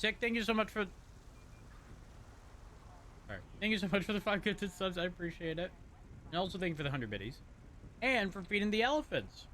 Tick, thank you so much for... All right. Thank you so much for the 5 gifted subs. I appreciate it. And also thank you for the 100 biddies. And for feeding the elephants.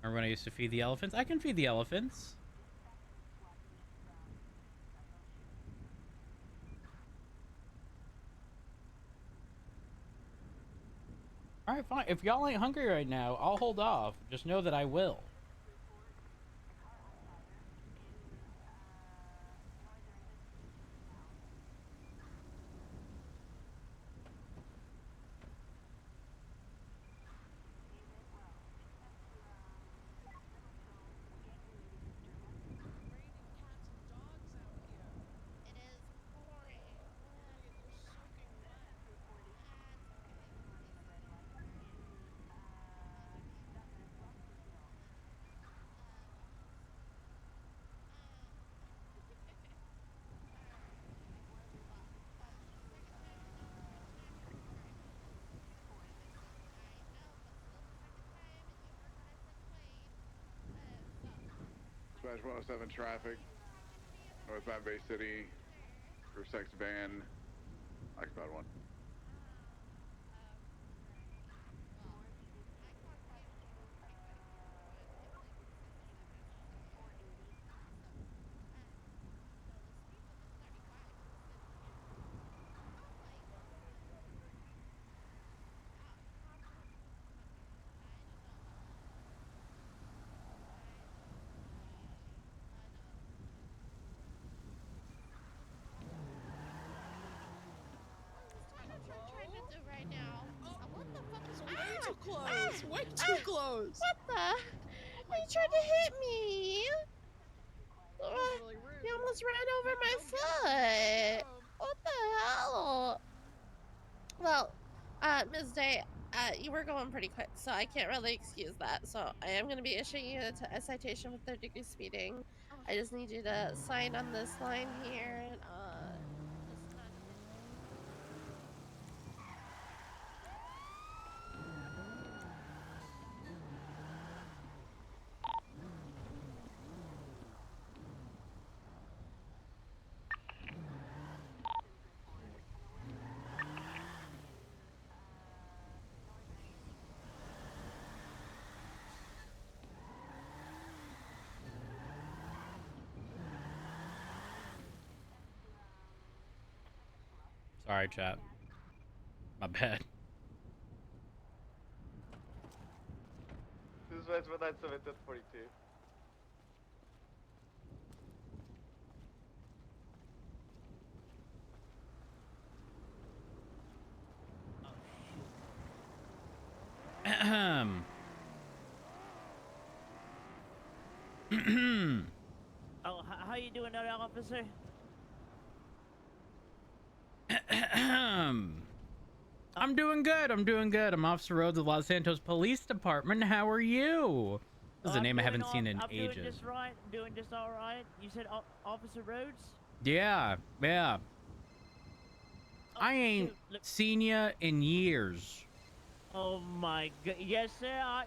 Remember when I used to feed the elephants? I can feed the elephants. All right, fine. If y'all ain't hungry right now, I'll hold off. Just know that I will. Smash 107 traffic, northbound Bay City, for sex van, occupied 1. Close. Way too close. What the? You tried to hit me. Really rude. You almost ran over my foot. What the hell? Well, Ms. Day, you were going pretty quick, so I can't really excuse that. So I am going to be issuing you a citation with 3rd-degree speeding. I just need you to sign on this line here. And, just sign it. Sorry, chat. My bad. This is what that's 42. Ahem. Oh, how you doing there, officer? I'm doing good. I'm doing good. I'm Officer Rhodes of Los Santos Police Department. How are you? This is a name I haven't seen in ages. I'm doing just right. I'm doing just all right. You said Officer Rhodes? Yeah, yeah. Oh, I ain't seen ya in years. Oh my god. Yes, sir.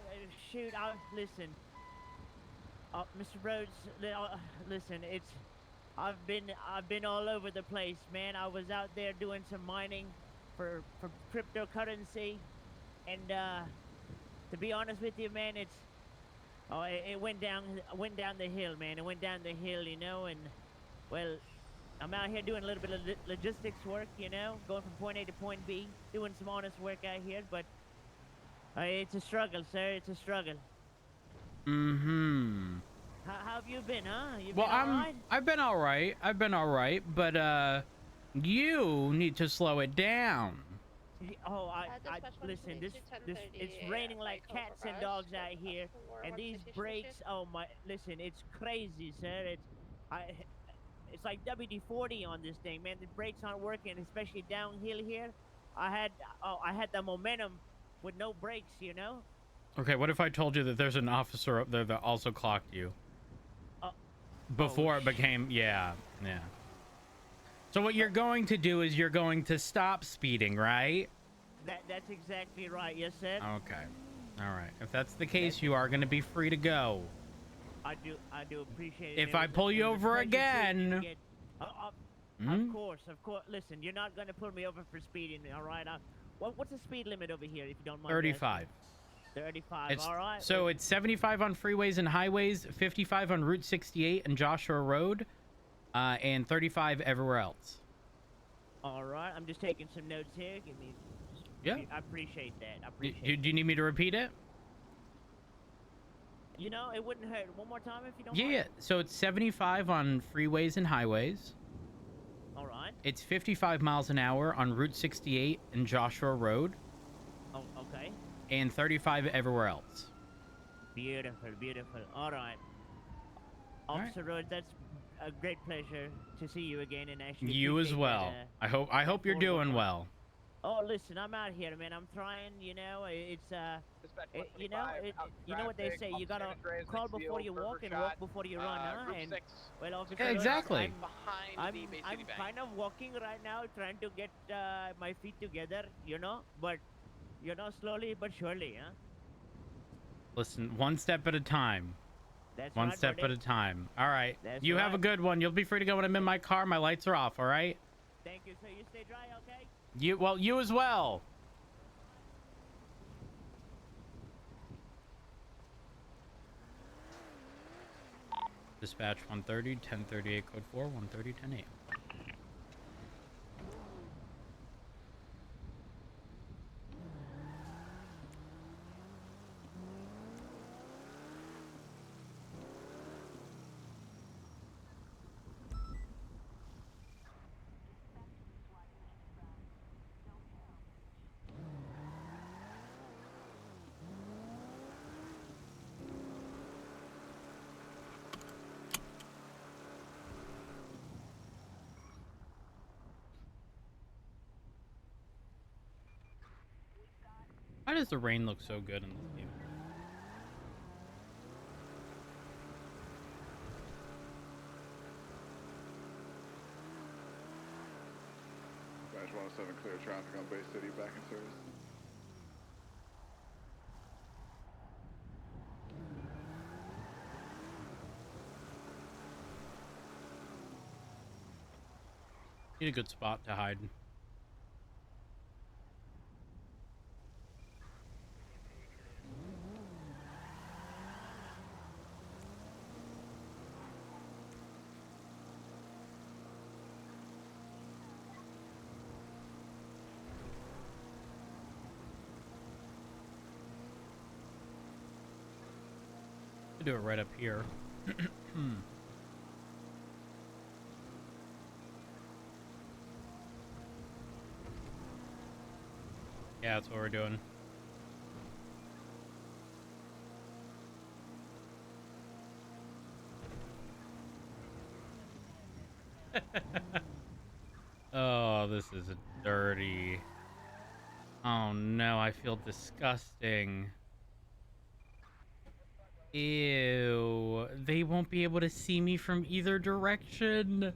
Listen. Mr. Rhodes, listen, I've been all over the place, man. I was out there doing some mining for cryptocurrency, and to be honest with you, man, it went down the hill, man. It went down the hill, you know, and well, I'm out here doing a little bit of logistics work, you know, going from point A to point B, doing some honest work out here, but it's a struggle, sir. It's a struggle. Mm-hmm. How have you been, huh? You Well, been all right? I've been all right. I've been all right, but you need to slow it down. Oh, Dispatch listen. 122, It's 1030, raining like Michael cats and Garage. dogs Got out here, for and one these citation brakes. issued. Oh my, listen, it's crazy, sir. I, it's like WD-40 on this thing, man. The brakes aren't working, especially downhill here. I had the momentum with no brakes, you know. Okay, what if I told you that there's an officer up there that also clocked you Uh, before oh, it became, yeah. So what you're going to do is you're going to stop speeding, right? That's exactly right. Yes, sir. Okay. All right. If that's the case, you are going to be free to go. I do appreciate it. If I pull you over again, Of course. Listen, you're not gonna pull me over for speeding, all right? What's the speed limit over here, if you don't mind? 35. 35. All right. So it's 75 on freeways and highways, 55 on Route 68 and Joshua Road, and 35 everywhere else. All right. I'm just taking some notes here. Give me. Yeah. I appreciate that. Do you need me to repeat it? You know, it wouldn't hurt. One more time, if you don't Yeah. mind. So it's 75 on freeways and highways. All right. It's 55 miles an hour on Route 68 and Joshua Road, Oh, okay. and 35 everywhere else. Beautiful. All right. All right. Officer Rhodes, that's a great pleasure to see you again, and actually. You as appreciate well. that, I hope you're doing 411. well. Oh, listen, I'm out here, man. I'm trying, you know, it's, you know what they say, you gotta crawl before you walk and walk before you run, huh? And, well, officer, Yeah, exactly. I'm kind of walking right now, trying to get my feet together, you know, but, you know, slowly but surely, huh? Listen, one step at a time. That's One right, step buddy. at a time. All right. That's You have a right. good one. You'll be free to go when I'm in my car. My lights are off, all right? Thank you, sir. You stay dry, okay? You as well. Dispatch 130, 1038, code 4, 130, 10 a.m. Why does the rain look so good in this game? Dispatch 107, clear traffic on Bay City, back in service. Need a good spot to hide. Do it right up here. Yeah, that's what we're doing. Oh, this is dirty. Oh no, I feel disgusting. Ew, they won't be able to see me from either direction.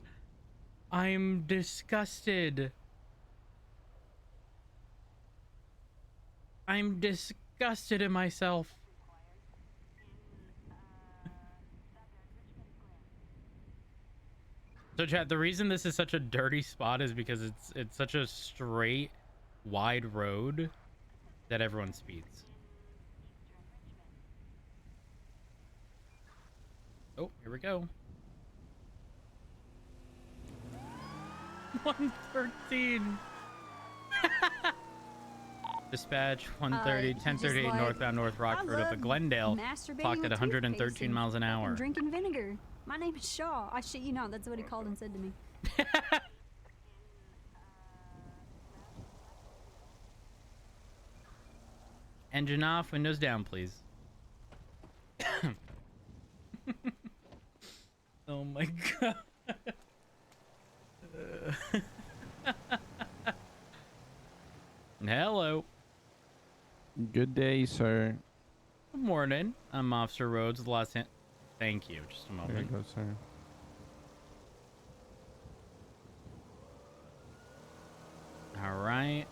I'm disgusted. I'm disgusted in myself. So chat, the reason this is such a dirty spot is because it's such a straight, wide road that everyone speeds. Oh, here we go. 113. Dispatch 130, 1038 like, northbound North Rockford up at Glendale. Clocked at 113 miles an hour. Drinking vinegar. My name is Shaw. I shit you not. That's what he called and said to me. Engine off, windows down, please. Oh my god. Hello. Good day, sir. Good morning. I'm Officer Rhodes, Thank you. Just a There you moment. go, sir. All right.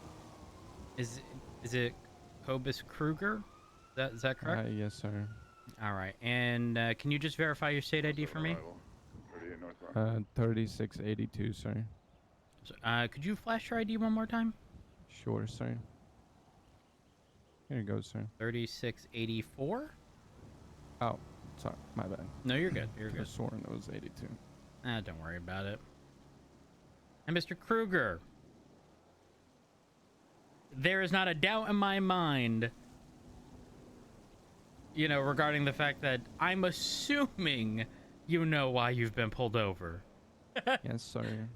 Is it Cobus Kruger? Is that correct? Yes, sir. All right. And can you just verify your state ID for me? Arrival, 38 northbound. 3682, sir. So, could you flash your ID one more time? Sure, sir. Here you go, sir. 3684? Oh, sorry, my bad. No, you're good. You're I good. sworn it was 82. Don't worry about it. And Mr. Kruger, there is not a doubt in my mind, you know, regarding the fact that I'm assuming you know why you've been pulled over. Yes, sir.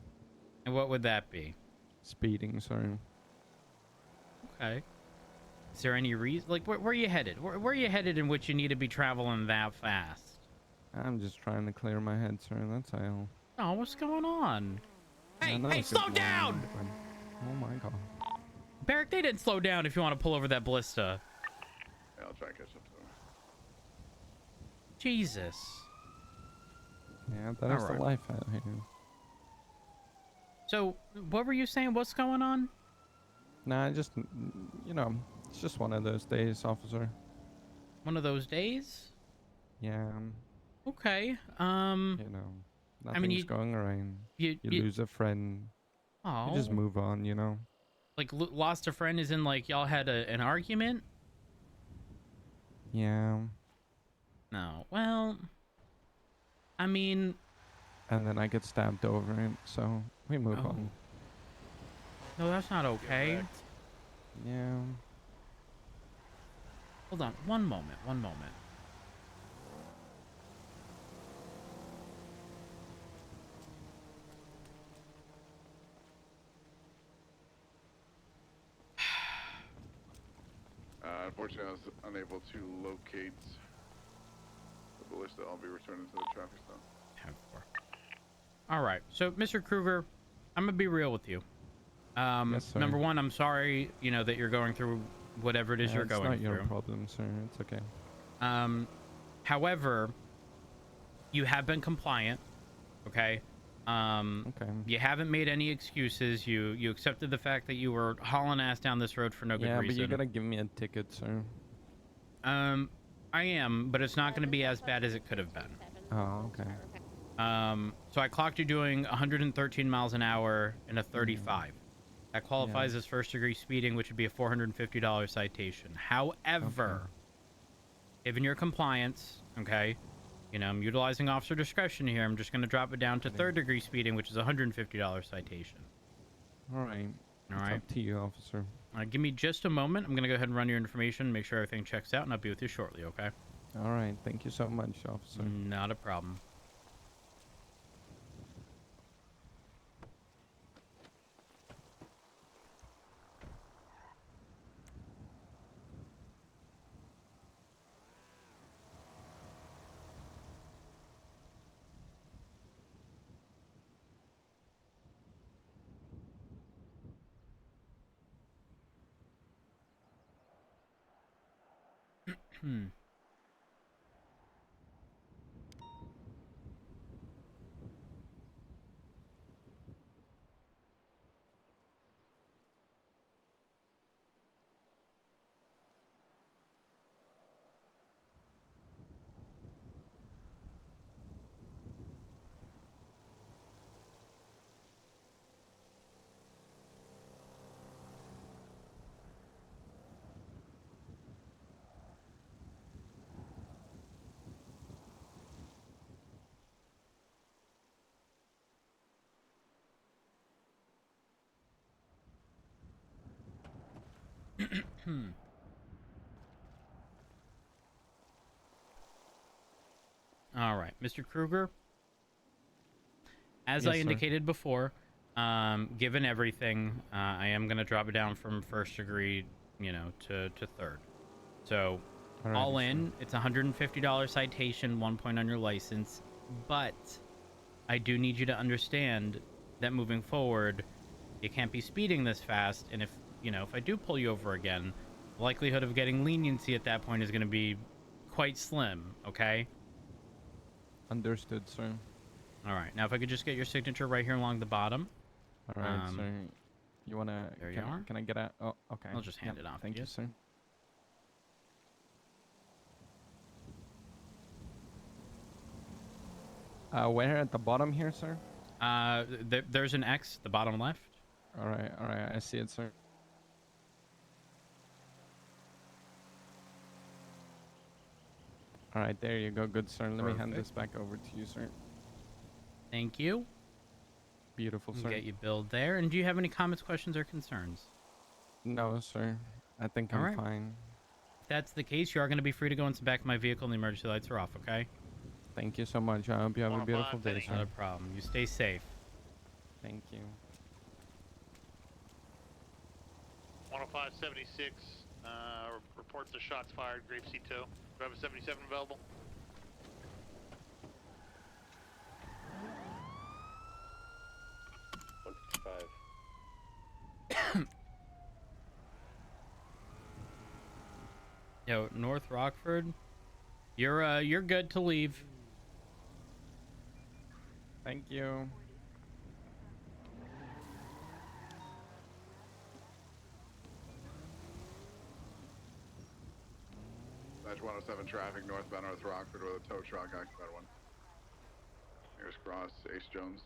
And what would that be? Speeding, sir. Okay. Is there any reason? Like, where are you headed? Where are you headed in which you need to be traveling that fast? I'm just trying to clear my head, sir. That's all. Oh, what's going on? Hey, I know hey, it's slow good down! morning, but- Oh my god. Barrick, they didn't slow down if you want to pull over that ballista. Yeah, I'll try and catch up to them. Jesus. Yeah, that is Alright. the life out here. So, what were you saying? What's going on? Nah, I just, you know, it's just one of those days, officer. One of those days? Yeah, Okay. you know, nothing's you- going right. You You lose a friend, oh, you just move on, you know? like lost a friend is in like y'all had an argument? Yeah. No. Well, I mean, And then I get stabbed over it, so we move Oh. on. no, that's not okay. wrecked. Yeah. Hold on, one moment, one moment. Unfortunately, I was unable to locate the ballista. I'll be returning to the traffic stop. 10-4. All right, so Mr. Kruger, I'm gonna be real with you. Yes, sir. Number one, I'm sorry, you know, that you're going through whatever it is you're It's going not through. your problem, sir. It's okay. However, you have been compliant, okay? Okay. You haven't made any excuses. You accepted the fact that you were hauling ass down this road for no good Yeah, reason. but you gotta give me a ticket, sir. I am, but it's not going to be as bad as it could have been. Oh, okay. So I clocked you doing 113 miles an hour in a 35. That qualifies as first degree speeding, which would be a $450 citation. However, given your compliance, okay, you know, I'm utilizing officer discretion here. I'm just going to drop it down to third degree speeding, which is a $150 citation. All right. All It's right. up to you, officer. Give me just a moment. I'm going to go ahead and run your information, make sure everything checks out, and I'll be with you shortly, okay? All right. Thank you so much, officer. Not a problem. All right, Mr. Kruger. As Yes, I sir. indicated before, given everything, I am going to drop it down from first degree, you know, to third. So Alrighty, all sir. in, it's $150 citation, 1 point on your license. But I do need you to understand that moving forward, you can't be speeding this fast. And if, you know, if I do pull you over again, the likelihood of getting leniency at that point is going to be quite slim, okay? Understood, sir. All right. Now, if I could just get your signature right here along the bottom. All right, sir. You wanna? There you are. Can I get a? Oh, okay. I'll just hand Yep, it off to Thank you. you, sir. Where at the bottom here, sir? There's an X, the bottom left. All right. I see it, sir. All right, there you go. Good, sir. Let me hand this back over to you, sir. Thank you. Beautiful, We'll sir. get you billed there. And do you have any comments, questions, or concerns? No, sir. I think All I'm right. fine. If that's the case, you are going to be free to go into the back of my vehicle and the emergency lights are off, okay? Thank you so much. I hope you have a beautiful day, Not a sir. problem. You stay safe. Thank you. 10576, reports of shots fired, Grape Seat Tow. Do I have a 77 available? Yo, North Rockford, you're good to leave. Thank you. Badge 107 traffic northbound North Rockford with a tow truck occupied one. Nearest cross, Ace Jones.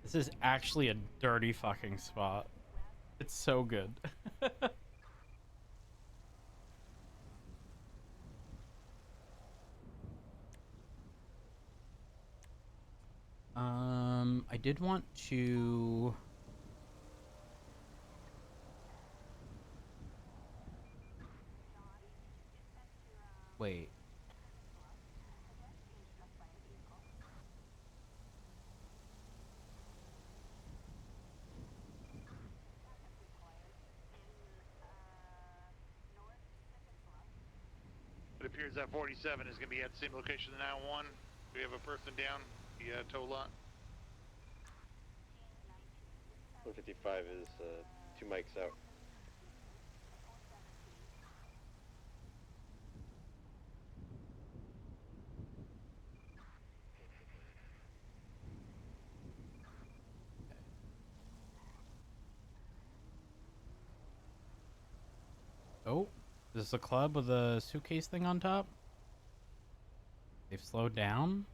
This is actually a dirty fucking spot. It's so good. I did want to... Wait. It appears that 47 is going to be at the same location as 911. We have a person down, the tow lot. 155 is 2 mics out. Oh, is this a club with a suitcase thing on top? They've slowed down?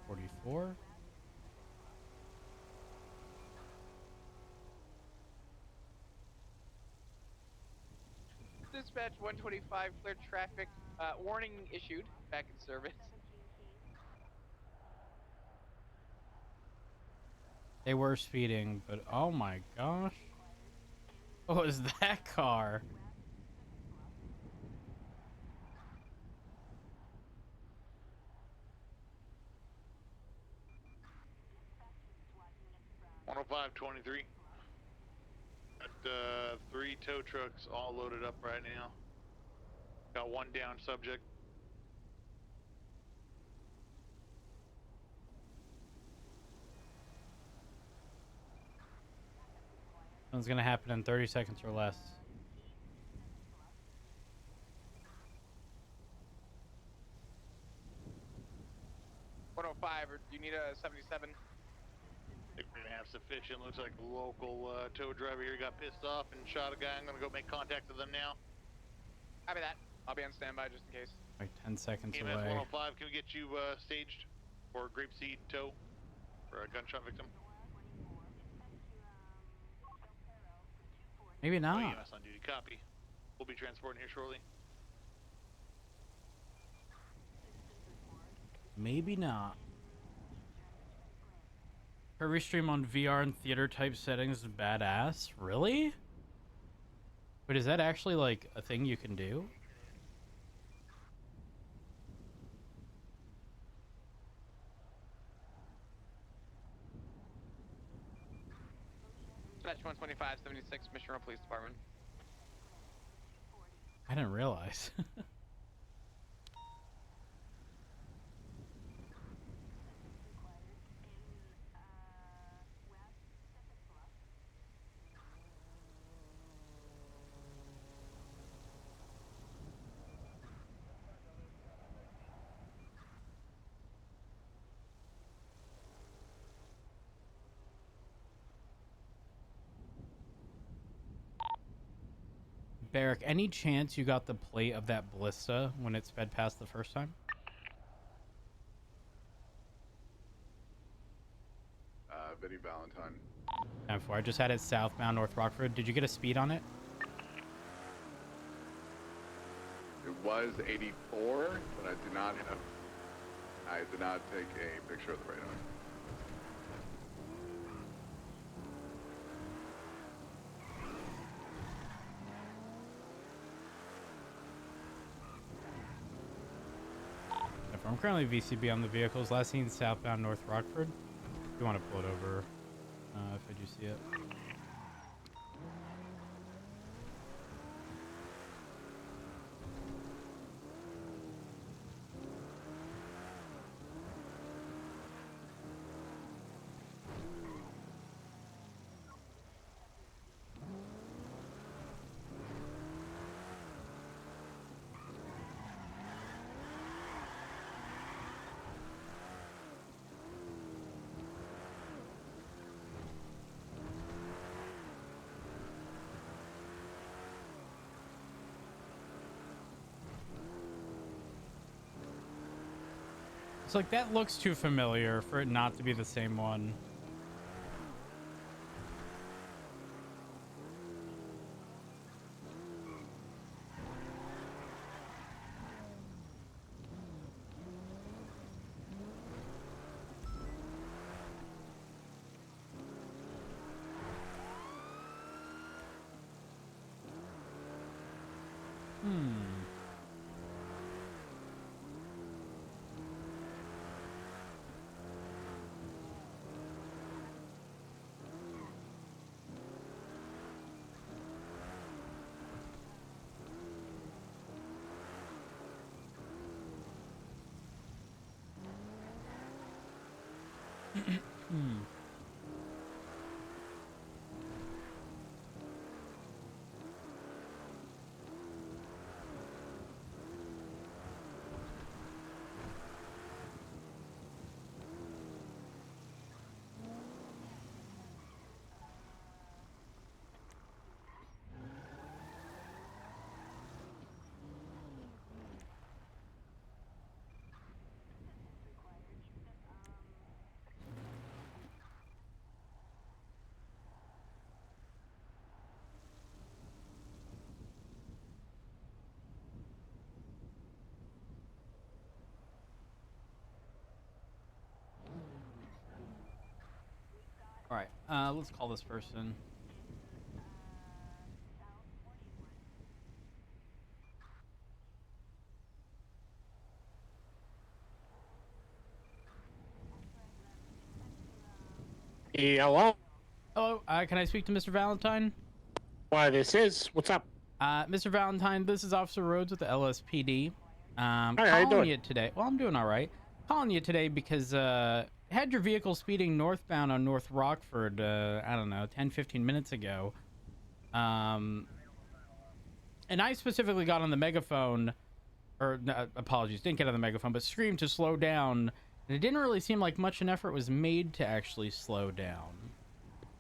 $44? Dispatch 125, clear traffic. Warning issued. Back in service. They were speeding, but oh my gosh. What was that car? One 10523. Got 3 tow trucks all loaded up right now. Got 1 down subject. Something's gonna happen in 30 seconds or less. $105, or do you need a 77? I think we're gonna have sufficient. Looks like the local tow driver here got pissed off and shot a guy. I'm gonna go make contact with them now. Copy that. I'll be on standby just in case. Like 10 seconds EMS away. 105, can we get you staged for Grape Seed Tow for a gunshot victim? Maybe Oh, not. EMS on duty, copy. We'll be transporting here shortly. Maybe not. Curvy stream on VR and theater type settings is badass. Really? But is that actually like a thing you can do? Dispatch 12576, Mission Row Police Department. I didn't realize. Barrick, any chance you got the plate of that ballista when it sped past the first time? Vinny Valentine. And I just had it southbound North Rockford. Did you get a speed on it? It was 84, but I did not take a picture of the radar. I'm currently VCB on the vehicles. Last seen southbound North Rockford. If you want to pull it over, if I do see it. It's like, that looks too familiar for it not to be the same one. All right, let's call this person. Hello? Hello, can I speak to Mr. Valentine? Why, this is. What's up? Mr. Valentine, this is Officer Rhodes with the LSPD. Hi, how you Calling doing? you today. Well, I'm doing all right. Calling you today because had your vehicle speeding northbound on North Rockford, I don't know, 10, 15 minutes ago. And I specifically got on the megaphone, or apologies, didn't get on the megaphone, but screamed to slow down. And it didn't really seem like much an effort was made to actually slow down.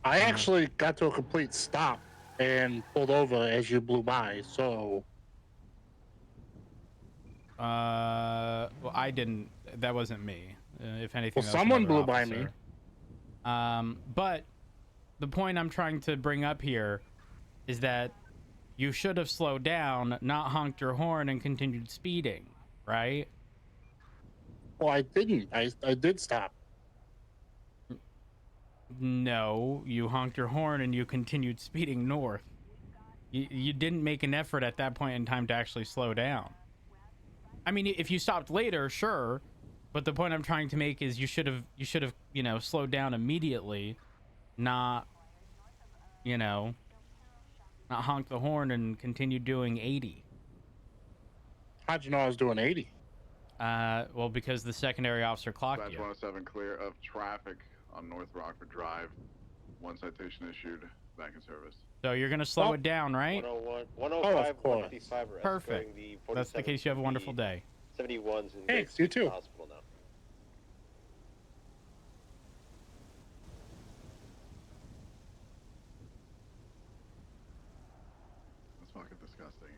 I actually got to a complete stop and pulled over as you blew by, so... Well, I didn't. That wasn't me. If anything, Well, that was someone another blew by officer. me. But the point I'm trying to bring up here is that you should have slowed down, not honked your horn and continued speeding, right? Well, I didn't. I did stop. No, you honked your horn and you continued speeding north. You didn't make an effort at that point in time to actually slow down. I mean, if you stopped later, sure, but the point I'm trying to make is you should have, you know, slowed down immediately, not, you know, not honk the horn and continue doing 80. How'd you know I was doing 80? Well, because the secondary officer clocked Dispatch you. 107 clear of traffic on North Rockford Drive. 1 citation issued. Back in service. So you're gonna slow it down, right? 101, 105, 155 are Perfect. escorting the That's the case. You have a wonderful day. 71s in Thanks, you too. hospital now. That's fucking disgusting.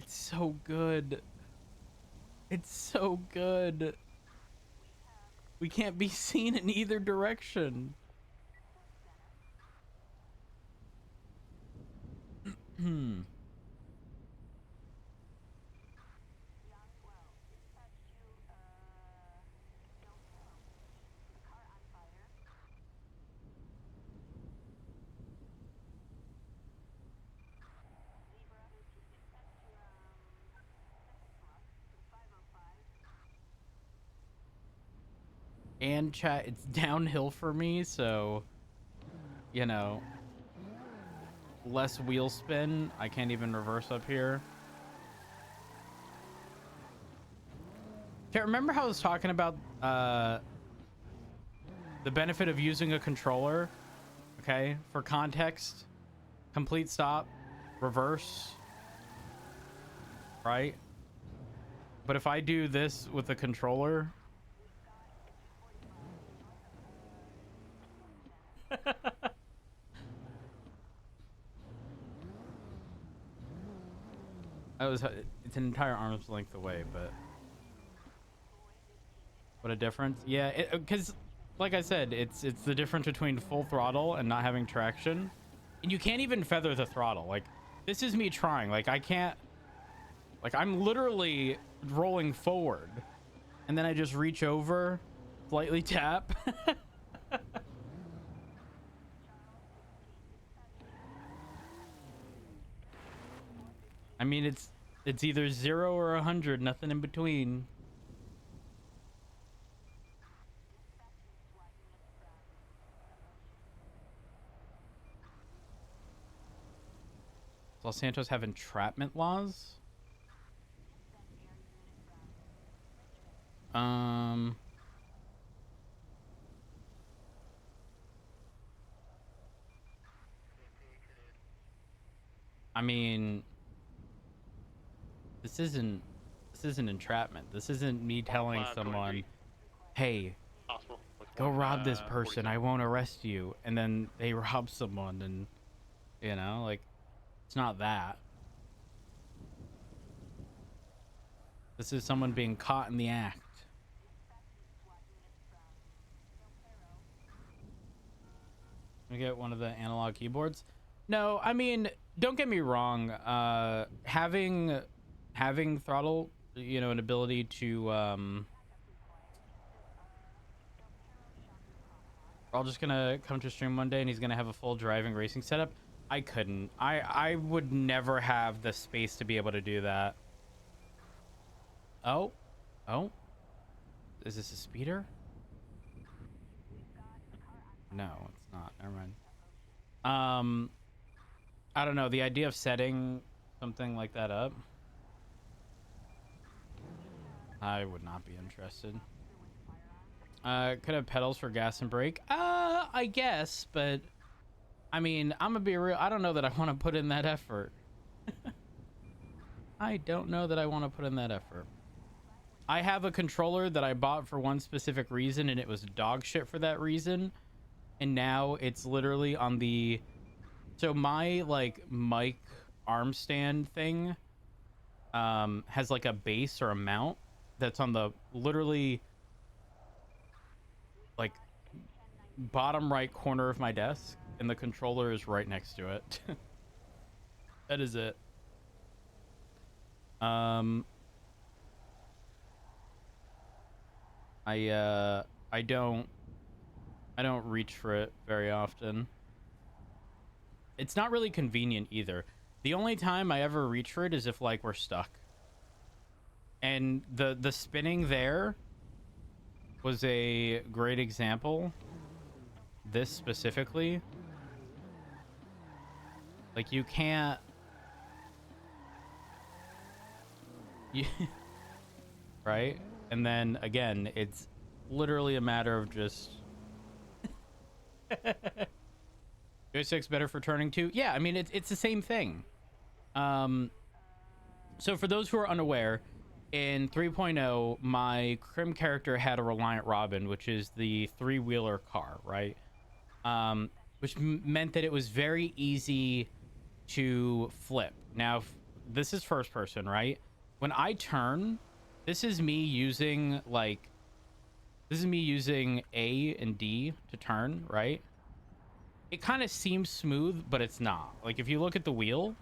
It's so good. It's so good. We can't be seen in either direction. And chat, it's downhill for me, so, you know, less wheel spin. I can't even reverse up here. Okay, remember how I was talking about the benefit of using a controller? Okay, for context, complete stop, reverse, right? But if I do this with a controller, it's an entire arm's length away, but what a difference. Yeah, because like I said, it's the difference between full throttle and not having traction, and you can't even feather the throttle. Like, this is me trying. Like, I can't, like, I'm literally rolling forward and then I just reach over, slightly tap. I mean, it's either 0 or 100, nothing in between. Does Los Santos have entrapment laws? I mean, this isn't entrapment. This isn't me telling someone, hey, go rob this person, I won't arrest you, and then they rob someone, and, you know, like, it's not that. This is someone being caught in the act. Can we get one of the analog keyboards? No, I mean, don't get me wrong. Having throttle, you know, an ability to we're all just gonna come to stream one day and he's gonna have a full driving racing setup. I couldn't. I would never have the space to be able to do that. Oh, is this a speeder? No, it's not. Never mind. I don't know. The idea of setting something like that up, I would not be interested. Could have pedals for gas and brake. I guess, but I mean, I'm gonna be real. I don't know that I want to put in that effort. I don't know that I want to put in that effort. I have a controller that I bought for one specific reason, and it was dog shit for that reason. and now it's literally on the, so my like mic arm stand thing has like a base or a mount that's on the literally like bottom right corner of my desk, and the controller is right next to it. That is it. I don't reach for it very often. It's not really convenient either. The only time I ever reach for it is if like we're stuck. And the spinning there was a great example. This specifically. Like you can't right? And then again, it's literally a matter of just joystick's better for turning to. Yeah, I mean it's the same thing. So for those who are unaware, in 3.0, my Crim character had a Reliant Robin, which is the three-wheeler car, right? Which meant that it was very easy to flip. Now, this is first person, right? When I turn, this is me using A and D to turn, right? It kind of seems smooth, but it's not. Like if you look at the wheel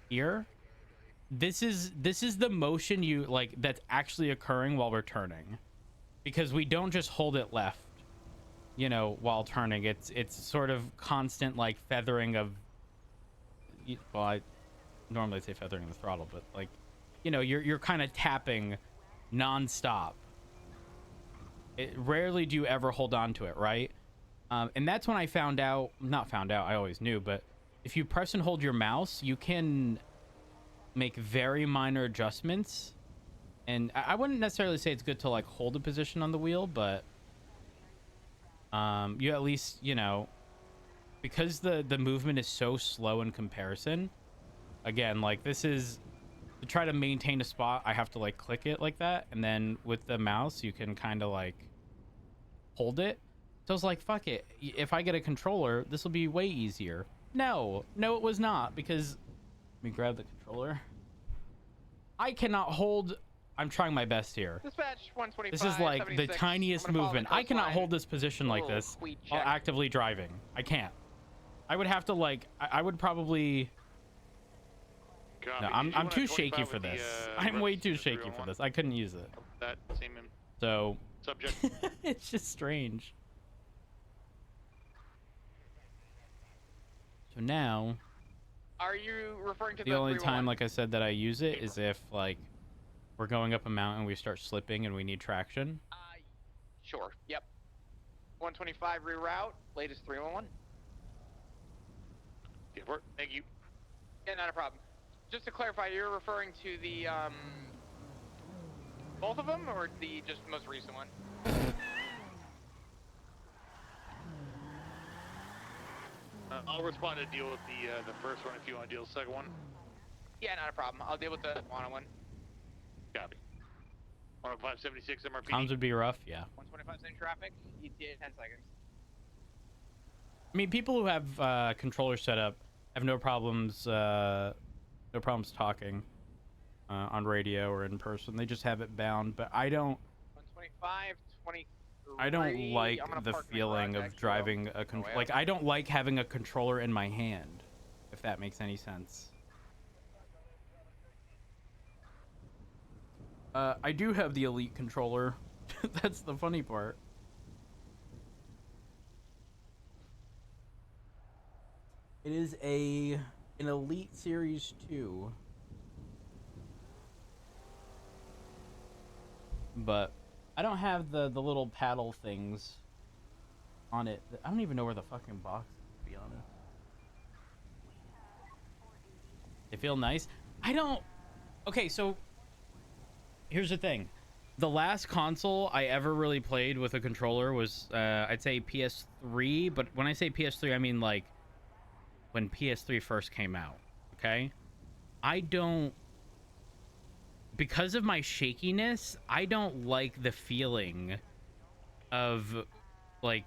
here, this is the motion that's actually occurring while we're turning, because we don't just hold it left, you know, while turning. It's sort of constant like feathering of, well, I normally say feathering the throttle, but like, you know, you're kind of tapping non-stop. Rarely do you ever hold on to it, right? And that's when I I always knew, but if you press and hold your mouse, you can make very minor adjustments. And I wouldn't necessarily say it's good to like hold a position on the wheel, but you at least, you know, because the movement is so slow in comparison. Again, like this is to try to maintain a spot, I have to like click it like that, and then with the mouse you can kind of like hold it. So I was like, fuck it, if I get a controller, this will be way easier. No, it was not, because let me grab the controller. I cannot hold. I'm trying my best here. Dispatch 125. This is like the 76. tiniest movement. I cannot hold this position like this while actively driving. I can't. I would have to like. I would probably. No, I'm too shaky for this. I'm way too shaky for this. I couldn't use it. That same So subject. it's just strange. So now, are you referring to the only time, like I said, that I use it is if like we're going up a mountain, we start slipping, and we need traction. Sure. Yep. 125 reroute. Latest 311. Thank you. Yeah, not a problem. Just to clarify, you're referring to the both of them, or the just most recent one? I'll respond to deal with the first one if you want to deal with the second one. Yeah, not a problem. I'll deal with the one-on-one. Copy. 10576 MRPD. Comms would be rough, yeah. 125 in traffic. You did 10 seconds. I mean, people who have controllers set up have no problems talking on radio or in person. They just have it bound, but I don't. 125, 23. I don't like the feeling of driving a like I don't like having a controller in my hand, if that makes any sense. I do have the Elite controller. That's the funny part. It is an Elite Series 2. But I don't have the little paddle things on it. I don't even know where the fucking box is, to be honest. They feel nice. I don't... Okay, so here's the thing. The last console I ever really played with a controller was, I'd say PS3. But when I say PS3, I mean like when PS3 first came out, okay? I don't... Because of my shakiness, I don't like the feeling of like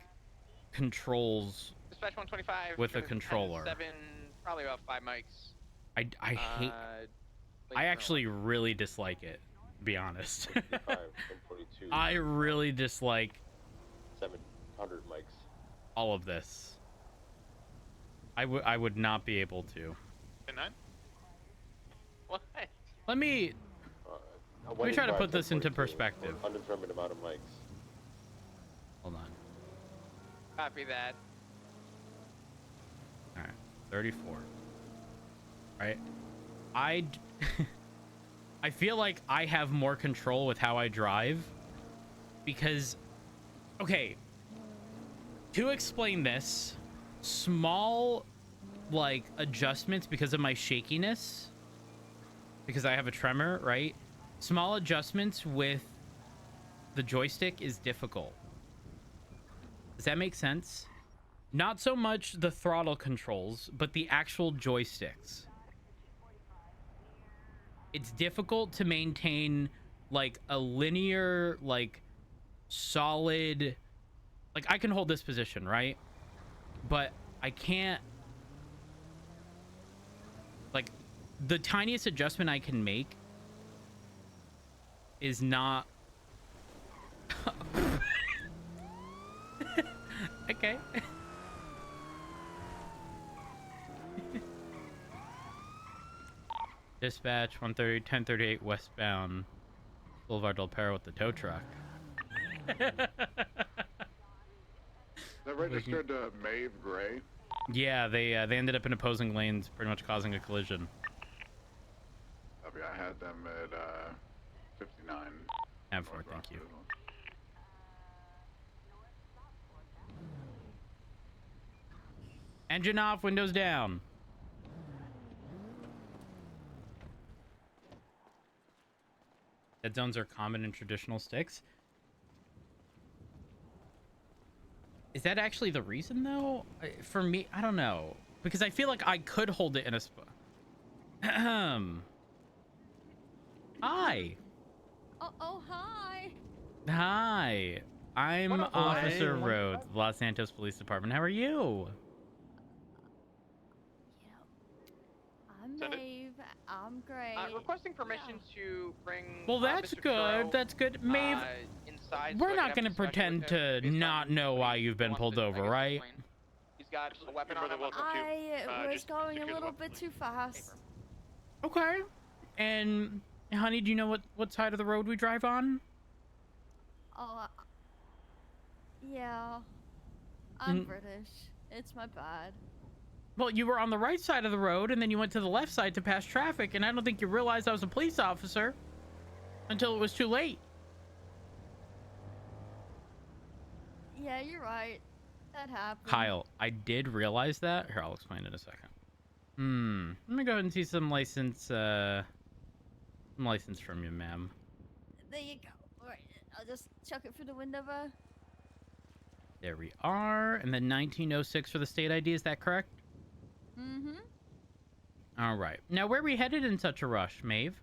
controls Dispatch 125. with a 10, controller. 7, probably about 5 mics. I hate. I actually really dislike it. To be honest. 65, 142. I really dislike 700 mics. all of this. I would not be able to. 9? What? Let me try to put this into perspective. Undetermined amount of mics. Hold on. Copy that. All right, 34. Right, I feel like I have more control with how I drive because, okay, to explain this, small like adjustments because of my shakiness, because I have a tremor, right? Small adjustments with the joystick is difficult. Does that make sense? Not so much the throttle controls, but the actual joysticks. It's difficult to maintain like a linear, like solid, like I can hold this position, right? But I can't, like the tiniest adjustment I can make is not okay. Dispatch 1038 westbound Boulevard Del Perro with the tow truck. That registered to Maeve Gray. Yeah, they ended up in opposing lanes, pretty much causing a collision. Okay, I had them at 59. And for thank you. Engine off, windows down. Dead zones are common in traditional sticks. Is that actually the reason, though? For me, I don't know. Because I feel like I could hold it in a spot. Hi. Oh, hi. Hi. I'm Officer Rhodes, Los Santos Police Department. How are you? I'm Maeve. I'm great. Requesting permission to bring. Well, that's Mr. good. Churro, that's good. Maeve, inside. we're not going to pretend to not know why you've been pulled over, right? He's got a weapon on him. I was going a little bit too fast. Okay. And, honey, do you know what side of the road we drive on? Oh, yeah. I'm British. It's my bad. Well, you were on the right side of the road, and then you went to the left side to pass traffic, and I don't think you realized I was a police officer until it was too late. Yeah, you're right. That happened. Kyle, I did realize that. Here, I'll explain in a second. Let me go ahead and see some license from you, ma'am. There you go. All right, I'll just chuck it through the window there. There we are. And then 1906 for the state ID, is that correct? Mm-hmm. All right. Now, where are we headed in such a rush, Maeve?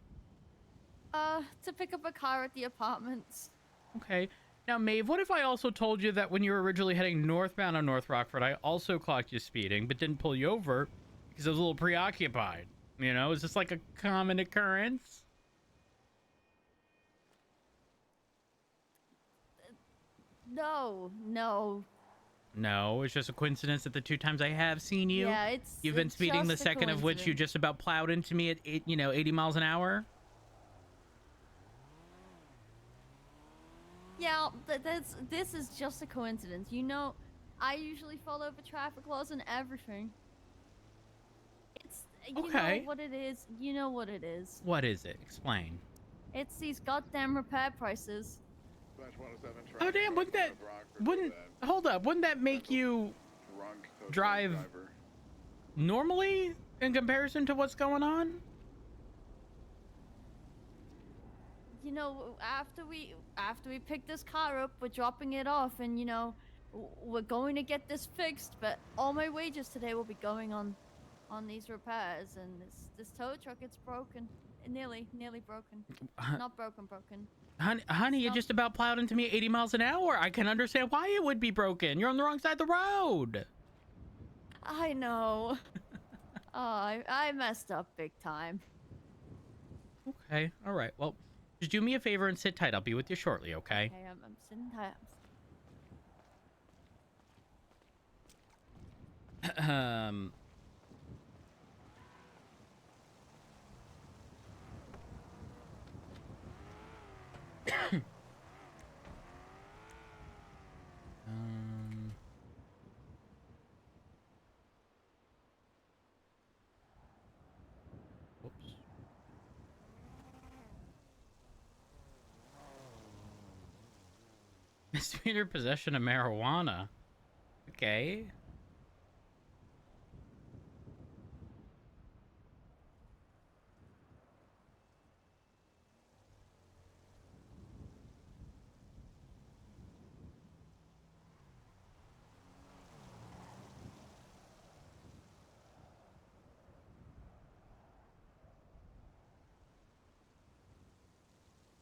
To pick up a car at the apartments. Okay. Now, Maeve, what if I also told you that when you were originally heading northbound on North Rockford, I also clocked you speeding, but didn't pull you over because I was a little preoccupied? You know, is this like a common occurrence? No. No, it's just a coincidence that the two times I have seen you, Yeah, you've been speeding, the second of which you just about plowed into me at 80 miles an hour. Yeah, this is just a coincidence. You know, I usually follow the traffic laws and everything. It's you Okay. know what it is. You know what it is. What is it? Explain. It's these goddamn repair prices. Oh damn! Hold up? Wouldn't that make you drive normally in comparison to what's going on? You know, after we pick this car up, we're dropping it off, and you know, we're going to get this fixed. But all my wages today will be going on on these repairs, and this tow truck, it's broken. Nearly broken. Not broken. Honey, you Stop. just about plowed into me 80 miles an hour. I can understand why it would be broken. You're on the wrong side of the road. I know. Oh, I messed up big time. Okay, all right. Well, just do me a favor and sit tight. I'll be with you shortly, okay? Okay, I'm sitting tight. Whoops. Misdemeanor possession of marijuana. Okay.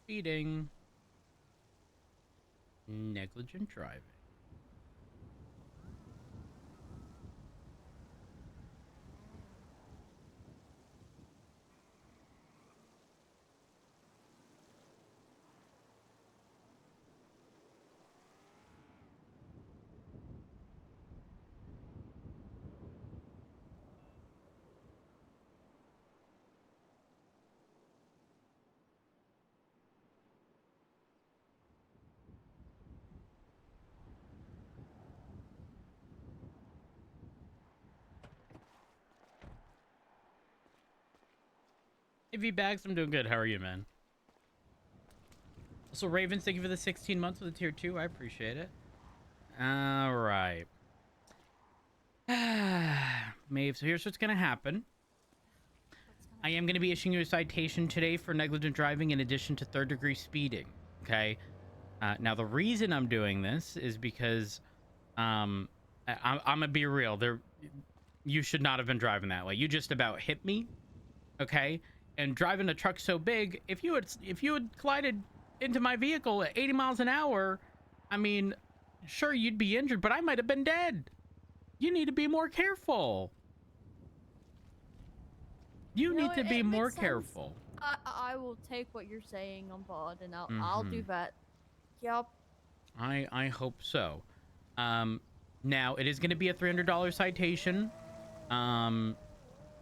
Speeding. Negligent driving. Hey, V-Bags, I'm doing good. How are you, man? Also, Ravens, thank you for the 16 months with the tier 2. I appreciate it. All right. Maeve, so here's what's going to happen. I am going to be issuing you a citation today for negligent driving in addition to third-degree speeding, okay? Now, the reason I'm doing this is because I'm going to be real. You should not have been driving that way. You just about hit me, okay? And driving a truck so big, if you had collided into my vehicle at 80 miles an hour, I mean, sure, you'd be injured, but I might have been dead. You need to be more careful. You need to be more careful. I will take what you're saying on board, and I'll do that. Yup. I hope so. Now, it is going to be a $300 citation.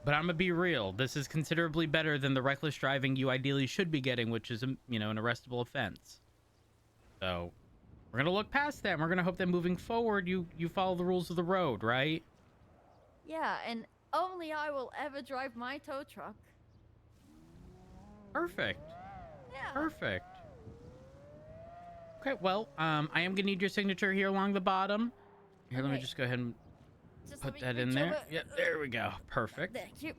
But I'm gonna be real. This is considerably better than the reckless driving you ideally should be getting, which is, an arrestable offense. So, we're gonna look past that. And we're gonna hope that moving forward, you follow the rules of the road, right? Yeah, and only I will ever drive my tow truck. Perfect. Yeah. Perfect. Okay, well, I am gonna need your signature here along the bottom. Here, let me just go ahead and put that in there. Yep, there we go. Perfect. Thank you.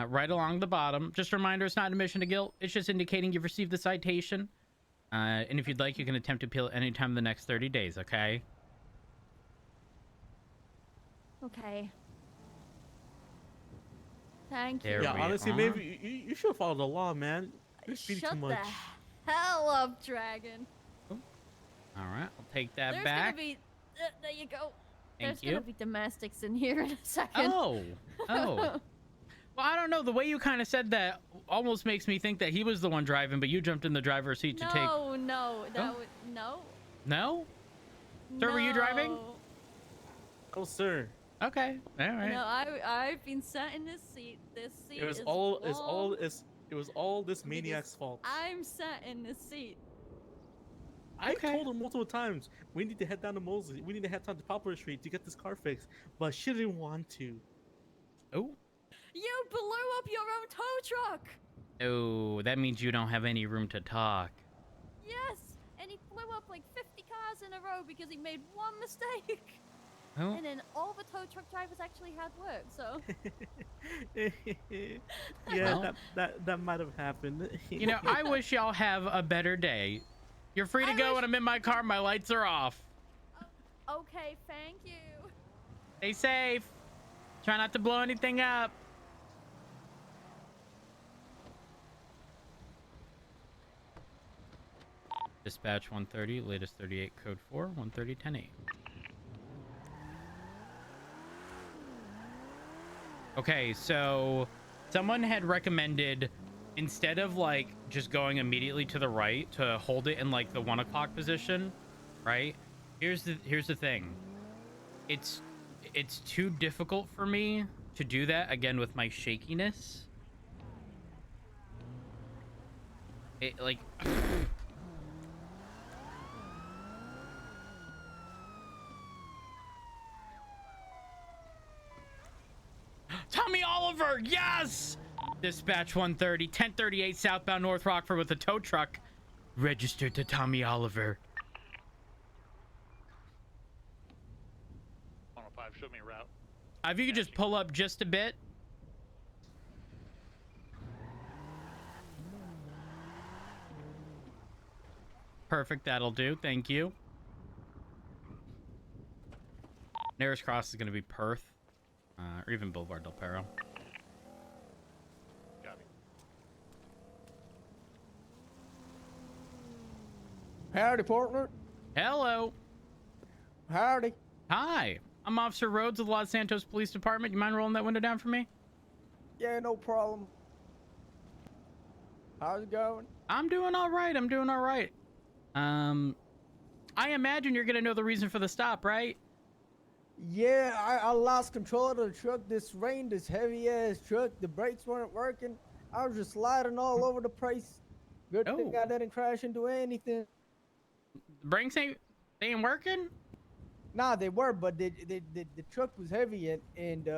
Right along the bottom. Just a reminder, it's not an admission to guilt. It's just indicating you've received the citation. And if you'd like, you can attempt to appeal anytime in the next 30 days, okay? Okay. Thank you. There Yeah, we honestly, are. maybe you should follow the law, man. You're speeding too Shut much. the hell up, Dragon. All right, I'll take that There's back. gonna be... there you go. Thank There's you. gonna be domestics in here in a second. Oh. Well, I don't know. The way you kind of said that almost makes me think that he was the one driving, but you jumped in the driver's seat to take... No, Oh. no. No? Sir, were you driving? No. Oh, sir. Okay. All right. No, I've been sat in this seat. This seat It was is all long. this maniac's fault. I'm sat in this seat. I told him multiple times, we need to head down to Mosley. We need to head down to Poplar Street to get this car fixed. But she didn't want to. Oh. You blew up your own tow truck. Oh, that means you don't have any room to talk. Yes, and he blew up like 50 cars in a row because he made one mistake. Oh. And then all the tow truck drivers actually had work, so. Yeah, that might have happened. I wish y'all have a better day. You're free to go when I'm in my car. My lights are off. Okay, thank you. Stay safe. Try not to blow anything up. Dispatch 130, latest 38, code 4, 130, 10-8. Okay, so someone had recommended, instead of like just going immediately to the right, to hold it in like the 1 o'clock position, right? Here's the thing. It's too difficult for me to do that again with my shakiness. It like Tommy Oliver, yes! Dispatch 130, 1038 southbound North Rockford with a tow truck registered to Tommy Oliver. 105, show me a route. If you could just pull up just a bit. Perfect, that'll do. Thank you. Nearest cross is going to be Perth, or even Boulevard Del Perro. Copy. Howdy, partner. Hello. Howdy. Hi. I'm Officer Rhodes of the Los Santos Police Department. You mind rolling that window down for me? Yeah, no problem. How's it going? I'm doing all right. I'm doing all right. I imagine you're gonna know the reason for the stop, right? Yeah, I lost control of the truck. This rain, this heavy ass truck, the brakes weren't working. I was just sliding all over the place. Good thing I didn't crash into anything. The brakes they ain't working? Nah, they were, but the truck was heavy and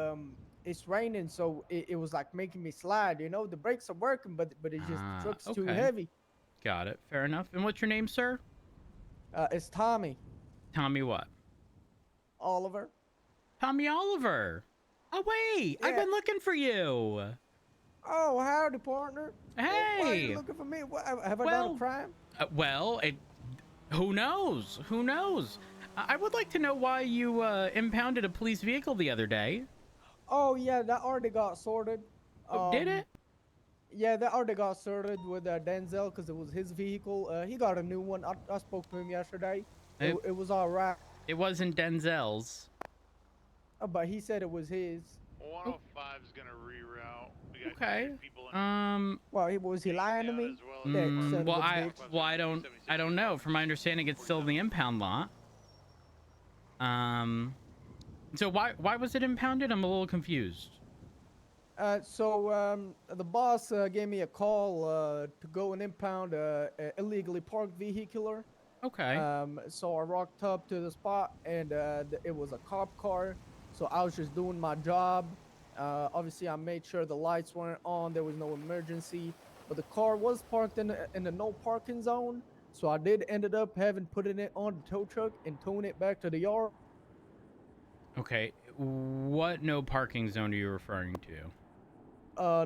it's raining, so it was like making me slide. You know, the brakes are working, but it's just the truck's too okay. heavy. Got it. Fair enough. And what's your name, sir? It's Tommy. Tommy what? Oliver. Tommy Oliver. Oh, wait. Yeah. I've been looking for you. Oh, howdy, partner. Hey. Why are you looking for me? What, have I done a crime? Who knows? Who knows? I would like to know why you impounded a police vehicle the other day. Oh, yeah, that already got sorted. Oh, did it? Yeah, that already got sorted with Denzel because it was his vehicle. He got a new one. I spoke to him yesterday. It was all right. It wasn't Denzel's. But he said it was his. 105 is gonna reroute. We got Okay. people in Well, was he lying to me? Well, I don't know. From my understanding, it's still in the impound lot. So why was it impounded? I'm a little confused. So the boss gave me a call to go and impound a illegally parked vehicular. Okay. So I rocked up to the spot, and it was a cop car. So I was just doing my job. Obviously, I made sure the lights weren't on. There was no emergency, but the car was parked in the no parking zone. So I ended up having putting it on the tow truck and towing it back to the yard. Okay. What no parking zone are you referring to?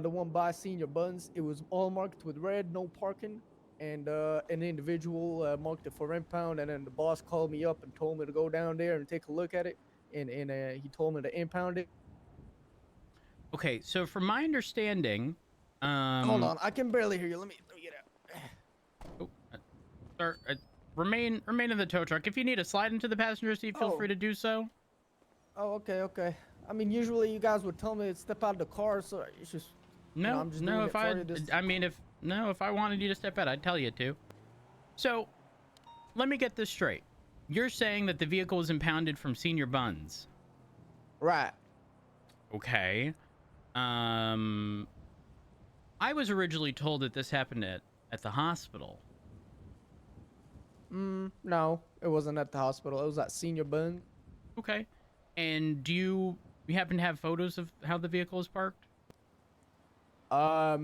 The one by Senior Buns, it was all marked with red, no parking, and an individual marked it for impound, and then the boss called me up and told me to go down there and take a look at it, and he told me to impound it. Okay, so from my understanding, hold on, I can barely hear you. Let me get out. Sir, remain in the tow truck. If you need to slide into the passenger seat, feel free to do so. Oh, okay. I mean, usually you guys would tell me to step out of the car, so it's just. No, I'm just no. doing If I wanted you to step out, I'd tell you to. So, let me get this straight. You're saying that the vehicle was impounded from Senior Buns. Right. Okay. I was originally told that this happened at the hospital. No, it wasn't at the hospital. It was at Senior Buns. Okay. And do you happen to have photos of how the vehicle is parked? I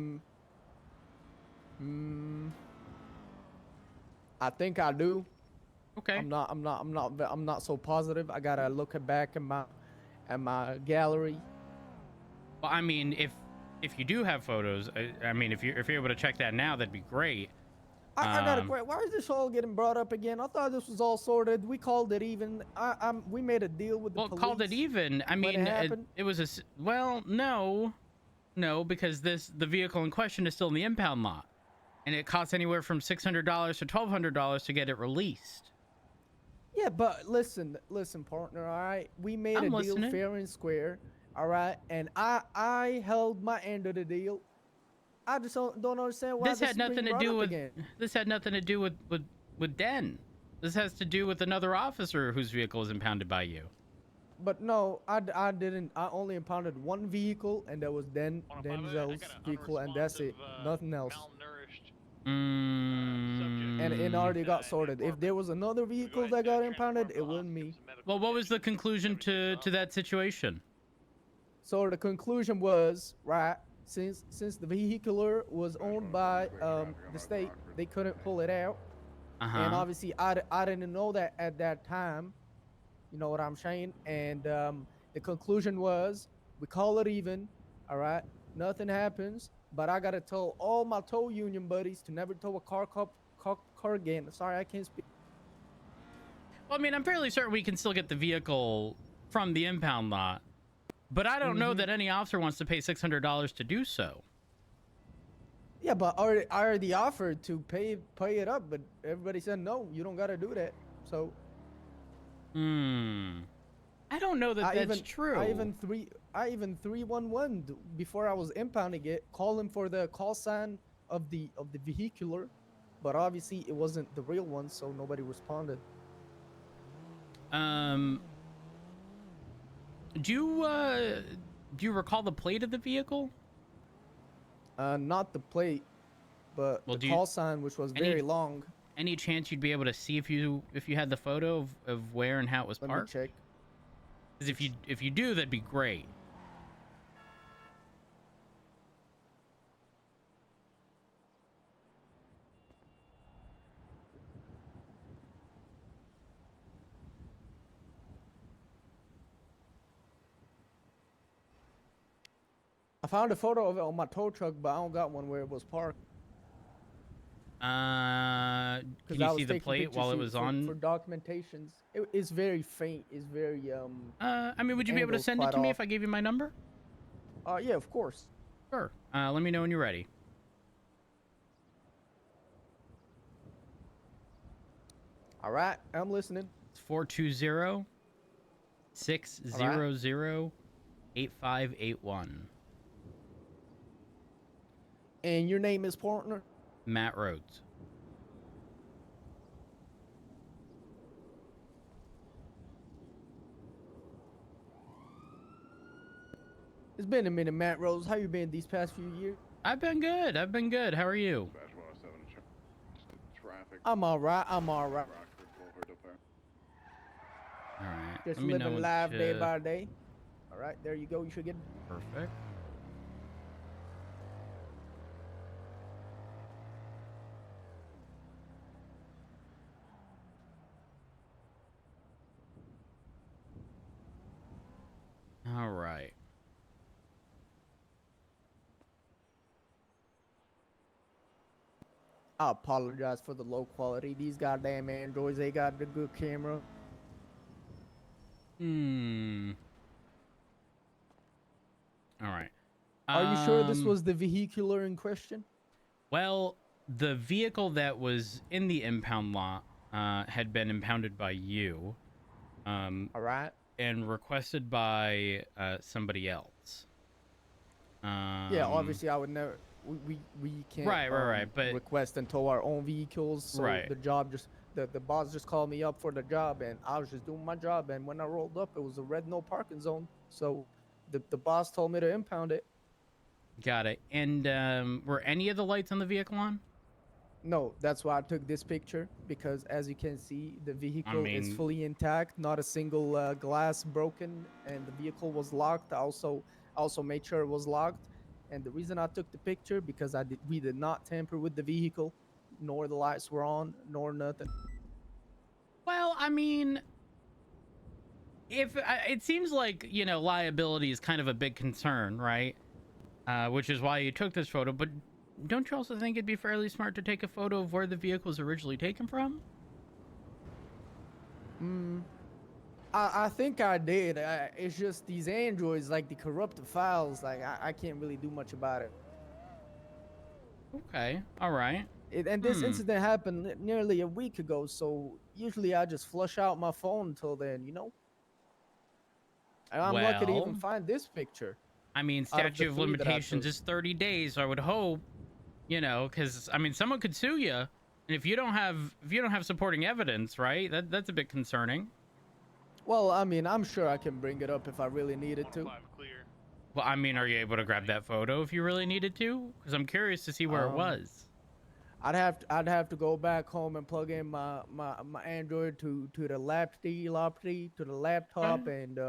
think I do. Okay. I'm not so positive. I gotta look back at my gallery. Well, I mean, if you do have photos, I mean, if you're able to check that now, that'd be great. I got a question. Why is this all getting brought up again? I thought this was all sorted. We called it even. We made a deal with the police. Called it even. I mean, it was no, because the vehicle in question is still in the impound lot. And it costs anywhere from $600 to $1,200 to get it released. Yeah, but listen, partner. All right, we made I'm a listening. deal fair and square. All right, and I held my end of the deal. I just don't understand why This had is nothing being to brought do up with again. this had nothing to do with Den. This has to do with another officer whose vehicle was impounded by you. But no, I didn't. I only impounded one vehicle, and that was Denzel's vehicle, and that's it. Nothing else. And it already got sorted. If there was another vehicle that got impounded, it wasn't me. Well, what was the conclusion to that situation? So the conclusion was, right, since the vehicular was owned by the state, they couldn't pull it out. And obviously, I didn't know that at that time. You know what I'm saying? And the conclusion was, we call it even, all right? Nothing happens, but I gotta tell all my tow union buddies to never tow a car again. Sorry, I can't speak. Well, I mean, I'm fairly certain we can still get the vehicle from the impound lot, but I don't know that any officer wants to pay $600 to do so. Yeah, but I already offered to pay it up, but everybody said no. You don't gotta do that. So. I don't know that that's true. I even 311 before I was impounding it, calling for the call sign of the vehicular, but obviously it wasn't the real one, so nobody responded. Do you recall the plate of the vehicle? Not the plate, but the call sign, which was very long. Any chance you'd be able to see if you had the photo of where and how it was parked? Let me check. Because if you do, that'd be great. I found a photo of it on my tow truck, but I don't got one where it was parked. Can you see the plate while it was on? For documentations, it's very faint. It's very I mean, would you be able to send it to me if I gave you my number? Yeah, of course. Sure. Let me know when you're ready. All right, I'm listening. It's 420-600-8581. And your name is, partner? Matt Rhodes. It's been a minute, Matt Rhodes. How you been these past few years? I've been good. How are you? I'm all right. All right. Just living live day by day. All right, there you go. You should get it. Perfect. All right. I apologize for the low quality. These goddamn Androids, they got the good camera. All right. Are you sure this was the vehicular in question? Well, the vehicle that was in the impound lot had been impounded by you. All right. And requested by somebody else. Yeah, obviously I would never. We can't. Right. But request and tow our own vehicles. So the job just the boss just called me up for the job, and I was just doing my job. And when I rolled up, it was a red no parking zone. So the boss told me to impound it. Got it. And were any of the lights on the vehicle on? No, that's why I took this picture, because as you can see, the vehicle is fully intact, not a single glass broken, and the vehicle was locked. I also made sure it was locked, and the reason I took the picture because we did not tamper with the vehicle, nor the lights were on, nor nothing. Well, I mean, if it seems like, you know, liability is kind of a big concern, right? Which is why you took this photo, but don't you also think it'd be fairly smart to take a photo of where the vehicle was originally taken from? I think I did. It's just these Androids, like the corrupted files, like I can't really do much about it. Okay. All right. And this incident happened nearly a week ago, so usually I just flush out my phone until then, you know? And I'm lucky to even Well, find this picture. I mean, out of the statute of 3 that I limitations took. is 30 days. So I would hope, you know, because I mean, someone could sue you, and if you don't have supporting evidence, right? That's a bit concerning. Well, I mean, I'm sure I can bring it up if I really needed to. Well, I mean, are you able to grab that photo if you really needed to? Because I'm curious to see where it was. I'd have to go back home and plug in my Android to the laptop and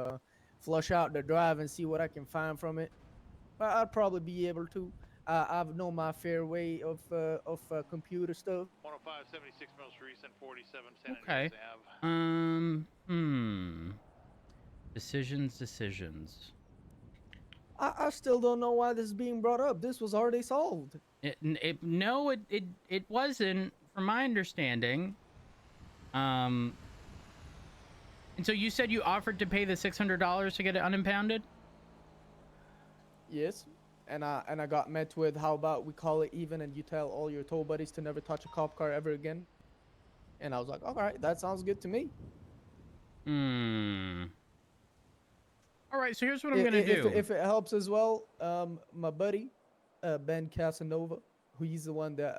flush out the drive and see what I can find from it. But I'd probably be able to. I've known my fair way of computer stuff. 105, 76 most recent, 47 San Okay. Andreas Ave. Decisions. I still don't know why this is being brought up. This was already solved. No, it wasn't, from my understanding. And so you said you offered to pay the $600 to get it unimpounded? Yes. And I got met with, how about we call it even and you tell all your tow buddies to never touch a cop car ever again. And I was like, all right, that sounds good to me. All right, so here's what I'm gonna do. If it helps as well, my buddy, Ben Casanova, he's the one that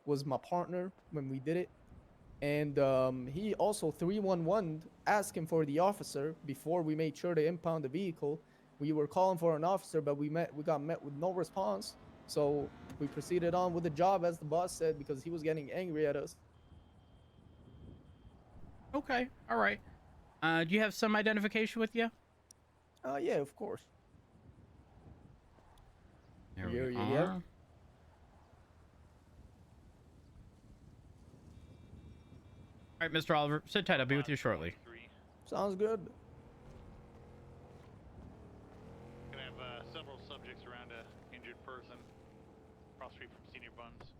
was my partner when we did it. And he also 311'd asking for the officer before we made sure to impound the vehicle. We were calling for an officer, but we got met with no response. So we proceeded on with the job, as the boss said, because he was getting angry at us. Okay, all right. Do you have some identification with you? Yeah, of course. There Here we you are. go. All right, Mr. Oliver, sit tight. I'll be with you shortly. Sounds good. Gonna have several subjects around a injured person across the street from Senior Buns.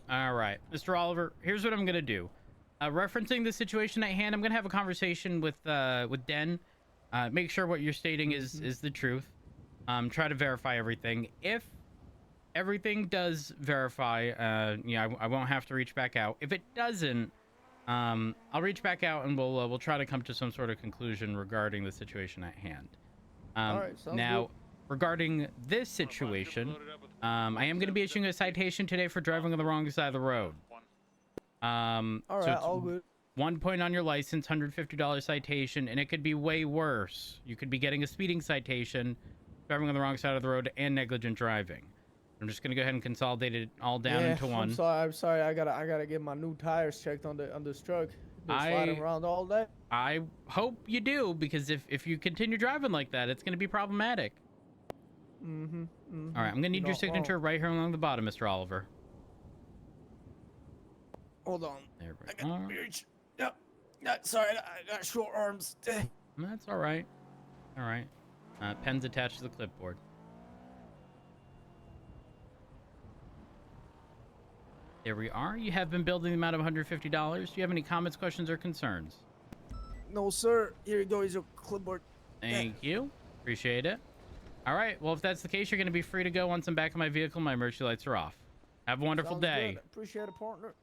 All right, Mr. Oliver, here's what I'm gonna do. Referencing the situation at hand, I'm gonna have a conversation with Den. Make sure what you're stating is the truth. Try to verify everything. If everything does verify, I won't have to reach back out. If it doesn't, I'll reach back out and we'll try to come to some sort of conclusion regarding the situation at hand. All right, sounds now, good. Regarding this situation, I am going to be issuing a citation today for driving on the wrong side of the road. All right, so it's all good. 1 point on your license, $150 citation, and it could be way worse. You could be getting a speeding citation, driving on the wrong side of the road, and negligent driving. I'm just going to go ahead and consolidate it all down into one. I'm sorry. I gotta get my new tires checked on this truck. Been sliding around all day. I hope you do, because if you continue driving like that, it's going to be problematic. All right, I'm going to need your signature right here along the bottom, Mr. Oliver. Hold on. There we I got reach. Yep. Sorry, I got short arms. That's all right. All right. Pen's attached to the clipboard. There we are. You have been building the amount of $150. Do you have any comments, questions, or concerns? No, sir. Here you go. Here's your clipboard. Thank you. Appreciate it. All right. Well, if that's the case, you're going to be free to go once I'm back in my vehicle. My emergency lights are off. Have a wonderful Sounds day. good. Appreciate it, partner.